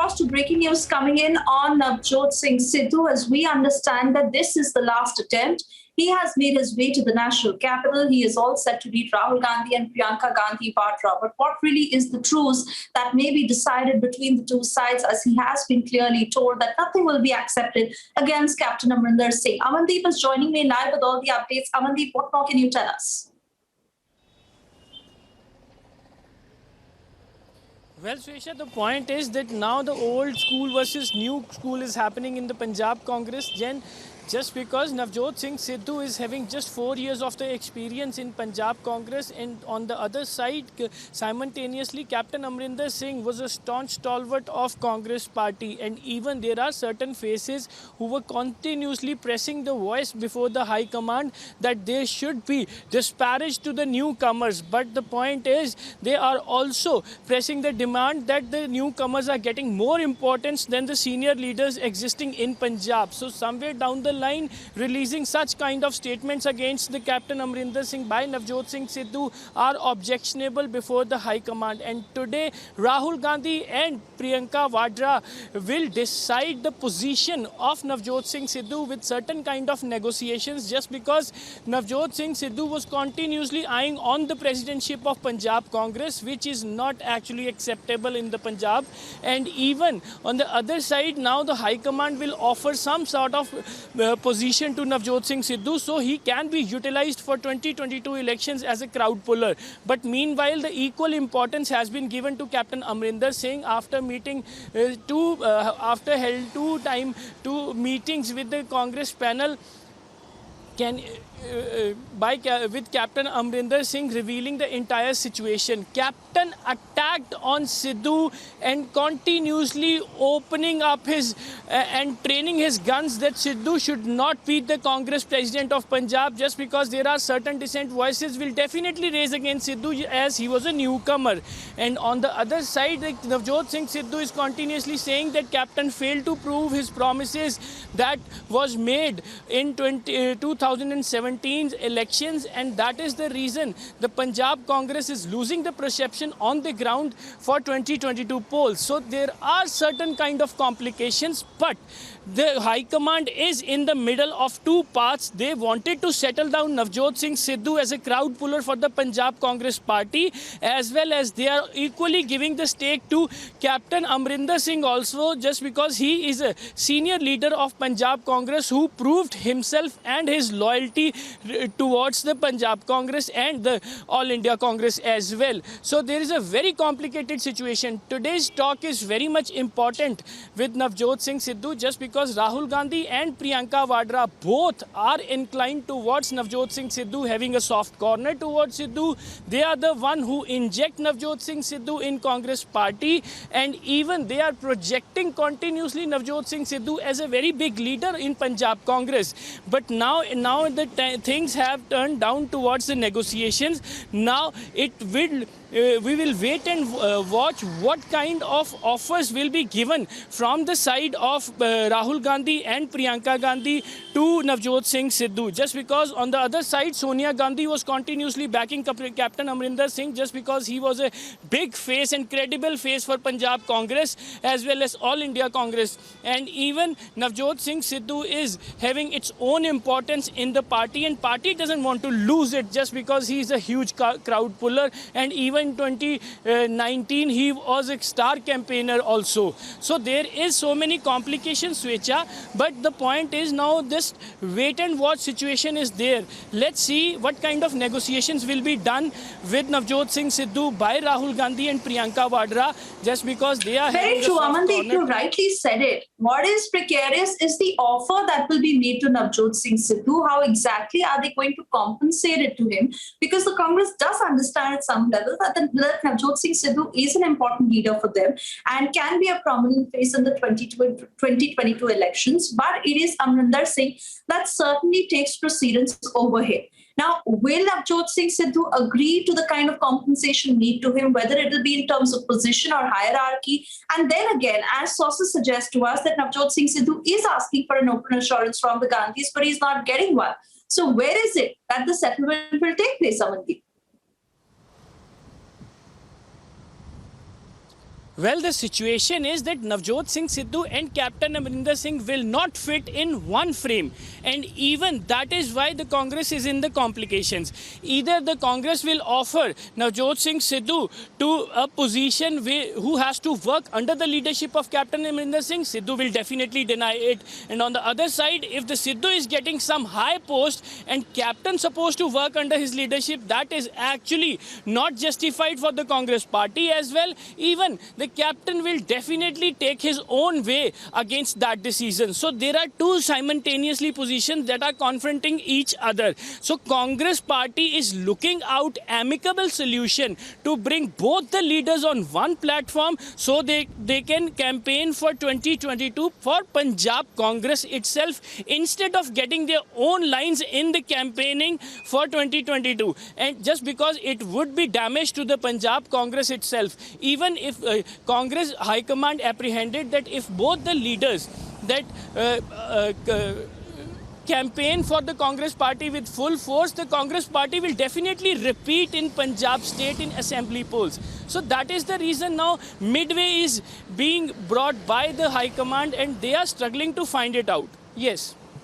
across to breaking news coming in on Navjot Singh Sidhu. As we understand that this is the last attempt. He has made his way to the national capital. He is all set to meet Rahul Gandhi and Priyanka Gandhi Vadra. But what really is the truce that may be decided between the two sides, as he has been clearly told that nothing will be accepted against Captain Amrinder Singh. Amandeep is joining me live with all the updates. Amandeep, what more can you tell us? Well, Swesha, the point is that now the old school versus new school is happening in the Punjab Congress. Just because Navjot Singh Sidhu is having just 4 years of the experience in Punjab Congress, and on the other side, simultaneously, Captain Amrinder Singh was a staunch stalwart of Congress party, and even there are certain faces who were continuously pressing the voice before the High Command that they should be disparaged to the newcomers. But the point is, they are also pressing the demand that the newcomers are getting more importance than the senior leaders existing in Punjab. So somewhere down the line, releasing such kind of statements against the Captain Amrinder Singh by Navjot Singh Sidhu are objectionable before the High Command. And today, Rahul Gandhi and Priyanka Vadra will decide the position of Navjot Singh Sidhu with certain kind of negotiations, just because Navjot Singh Sidhu was continuously eyeing on the presidentship of Punjab Congress, which is not actually acceptable in the Punjab. And even on the other side, now the High Command will offer some sort of position to Navjot Singh Sidhu, so he can be utilized for 2022 elections as a crowd puller. But meanwhile, the equal importance has been given to Captain Amrinder Singh after meeting after held two meetings with the Congress panel. With Captain Amrinder Singh revealing the entire situation. Captain attacked on Sidhu and continuously opening up his and training his guns that Sidhu should not be the Congress president of Punjab, just because there are certain dissent voices will definitely raise against Sidhu as he was a newcomer. And on the other side, Navjot Singh Sidhu is continuously saying that Captain failed to prove his promises that was made in 2017 elections, and that is the reason the Punjab Congress is losing the perception on the ground for 2022 polls. So there are certain kind of complications, but the High Command is in the middle of two paths. They wanted to settle down Navjot Singh Sidhu as a crowd puller for the Punjab Congress party, as well as they are equally giving the stake to Captain Amrinder Singh also, just because he is a senior leader of Punjab Congress who proved himself and his loyalty towards the Punjab Congress and the All India Congress as well. So there is a very complicated situation. Today's talk is very much important with Navjot Singh Sidhu, just because Rahul Gandhi and Priyanka Vadra both are inclined towards Navjot Singh Sidhu, having a soft corner towards Sidhu. They are the one who inject Navjot Singh Sidhu in Congress party, and even they are projecting continuously Navjot Singh Sidhu as a very big leader in Punjab Congress. But now the things have turned down towards the negotiations. Now we will wait and watch what kind of offers will be given from the side of Rahul Gandhi and Priyanka Gandhi to Navjot Singh Sidhu. Just because on the other side, Sonia Gandhi was continuously backing Captain Amrinder Singh, just because he was a big face and credible face for Punjab Congress as well as All India Congress. And even Navjot Singh Sidhu is having its own importance in the party, and party doesn't want to lose it, just because he is a huge crowd puller, and even in 2019 he was a star campaigner also. So there is so many complications, Swecha, but the point is now this wait and watch situation is there. Let's see what kind of negotiations will be done with Navjot Singh Sidhu by Rahul Gandhi and Priyanka Vadra, just because they are very true. Amandeep, you rightly said it. What is precarious is the offer that will be made to Navjot Singh Sidhu. How exactly are they going to compensate it to him? Because the Congress does understand at some level that Navjot Singh Sidhu is an important leader for them and can be a prominent face in the 2022 elections. But it is Amrinder Singh that certainly takes precedence over him. Now, will Navjot Singh Sidhu agree to the kind of compensation made to him, whether it will be in terms of position or hierarchy? And then again, as sources suggest to us, that Navjot Singh Sidhu is asking for an open assurance from the Gandhis, but he's not getting one. So where is it that the settlement will take place, Amandeep? Well, the situation is that Navjot Singh Sidhu and Captain Amrinder Singh will not fit in one frame. And even that is why the Congress is in the complications. Either the Congress will offer Navjot Singh Sidhu to a position who has to work under the leadership of Captain Amrinder Singh. Sidhu will definitely deny it. And on the other side, if the Sidhu is getting some high post and Captain supposed to work under his leadership, that is actually not justified for the Congress party as well. Even the Captain will definitely take his own way against that decision. So there are two simultaneously positions that are confronting each other. So Congress party is looking out amicable solution to bring both the leaders on one platform so they can campaign for 2022 for Punjab Congress itself instead of getting their own lines in the campaigning for 2022. And just because it would be damage to the Punjab Congress itself, even if Congress High Command apprehended that if both the leaders that campaign for the Congress party with full force, the Congress party will definitely repeat in Punjab state in assembly polls. So that is the reason now midway is being brought by the High Command and they are struggling to find it out. Yes.